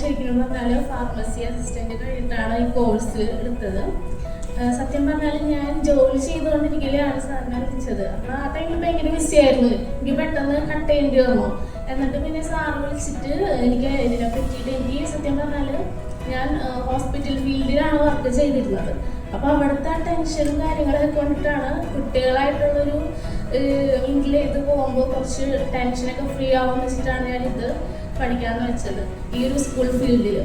ശരിക്കും പറഞ്ഞാൽ pharmacy assistant കഴിഞ്ഞിട്ടാണ് ഈ കോഴ്സ് എടുത്തത്. സത്യം പറഞ്ഞാൽ ഞാൻ ജോലി ചെയ്തുകൊണ്ടിരിക്കലാണ് സാറിനെ വിളിച്ചത്. അപ്പോൾ ആ ടൈമിൽ ഭയങ്കര ബിസിയായിരുന്നു. എനിക്ക് പെട്ടെന്ന് കട്ട് ചെയ്യേണ്ടി വന്നു. എന്നിട്ട് പിന്നെ സാറ് വിളിച്ചിട്ട് എനിക്ക് ഇതിനെ പറ്റിയിട്ട് എനിക്ക് സത്യം പറഞ്ഞാൽ ഞാൻ ഹോസ്പിറ്റൽ ഫീൽഡിലാണ് വർക്ക് ചെയ്തിരുന്നത്. അപ്പോൾ അവിടുത്തെ ടെൻഷനും കാര്യങ്ങളൊക്കെ കൊണ്ടിട്ടാണ് കുട്ടികളായിട്ടുള്ളൊരു മിങ്കിൾ ചെയ്ത് പോകുമ്പോൾ കുറച്ച് ടെൻഷനൊക്കെ ഫ്രീ ആവുമെന്ന് വെച്ചിട്ടാണ് ഞാനിത് പഠിക്കാമെന്ന് വെച്ചത് ഈ ഒരു സ്കൂൾ ഫീൽഡിൽ.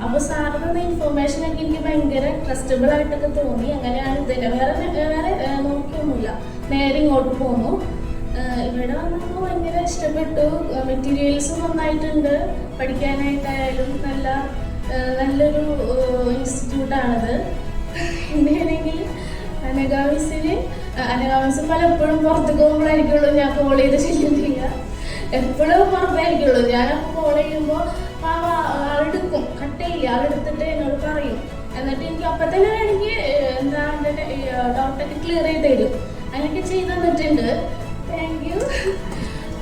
അപ്പോൾ സാറ് തന്ന ഇൻഫർമേഷനൊക്കെ എനിക്ക് ഭയങ്കര ട്രസ്റ്റബിൾ ആയിട്ടൊക്കെ തോന്നി. അങ്ങനെയാണ് ഇതിനെ വേറെ നോക്കിയൊന്നുമില്ല, നേരെ ഇങ്ങോട്ട് പോന്നു. ഇവിടെ വന്നപ്പോൾ ഭയങ്കര ഇഷ്ടപ്പെട്ടു. മെറ്റീരിയൽസും നന്നായിട്ടുണ്ട്, പഠിക്കാനായിട്ടായാലും നല്ലൊരു ഇൻസ്റ്റിറ്റ്യൂട്ടാണിത്. പിന്നെയാണെങ്കിൽ അനഗാമിസ് പലപ്പോഴും പുറത്ത് പോകുമ്പോഴായിരിക്കുള്ളൂ ഞാൻ കോൾ ചെയ്ത് ചെയ്യുന്നില്ല. എപ്പോഴും പുറത്തായിരിക്കുള്ളൂ. ഞാനപ്പോൾ കോൾ ചെയ്യുമ്പോൾ ആളെടുക്കും, കട്ട് ചെയ്യില്ല, ആളെടുത്തിട്ട് എന്നോട് പറയും. എന്നിട്ട് എനിക്ക് അപ്പം തന്നെ വേണമെങ്കിൽ എന്താ ഡൗട്ടൊക്കെ ക്ലിയർ ചെയ്ത് തരും. അങ്ങനെയൊക്കെ ചെയ്ത് തന്നിട്ടുണ്ട്. Thank you.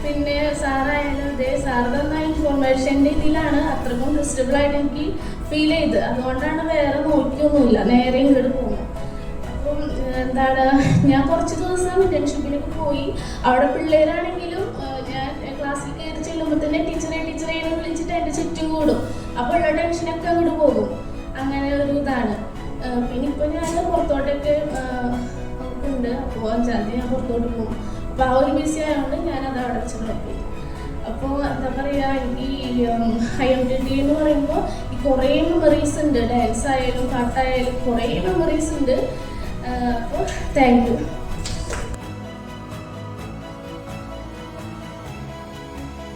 പിന്നെ സാറായാലും സാർ തന്ന ഇൻഫോർമേഷൻ്റെ ഇതിലാണ് അത്രക്കും ട്രസ്റ്റബിളായിട്ട് എനിക്ക് ഫീൽ ചെയ്ത്. അതുകൊണ്ടാണ് വേറെ നോക്കിയൊന്നുമില്ല, നേരെ ഇങ്ങോട്ട് പോകുന്നു. അപ്പം ഞാൻ കുറച്ച് ദിവസം ഇന്റേൺഷിപ്പിലൊക്കെ പോയി. അവിടെ പിള്ളേരാണെങ്കിലും ഞാൻ ക്ലാസ്സിൽ കയറി ചെല്ലുമ്പോൾ തന്നെ ടീച്ചറെ വിളിച്ചിട്ട് എൻ്റെ ചുറ്റും കൂടും. അപ്പോൾ ഉള്ള ടെൻഷനൊക്കെ അങ്ങോട്ട് പോകും. അങ്ങനെ ഒരു ഇതാണ്. പിന്നെ ഇപ്പോൾ ഞാൻ പുറത്തോട്ടൊക്കെ ഉണ്ട്. അപ്പോൾ 5-ാം തീയതി ഞാൻ പുറത്തോട്ട് പോകും. അപ്പോൾ ആ ഒരു ബിസി ആയതുകൊണ്ട് ഞാനത് അടച്ചു നോക്കി. അപ്പോൾ എന്താ പറയുക, എനിക്ക് IMTT എന്ന് പറയുമ്പോൾ ഈ കുറേ മെമ്മറീസ് ഉണ്ട്. ഡാൻസ് ആയാലും പാട്ടായാലും കുറേ മെമ്മറീസ് ഉണ്ട്. അപ്പോൾ താങ്ക് യു.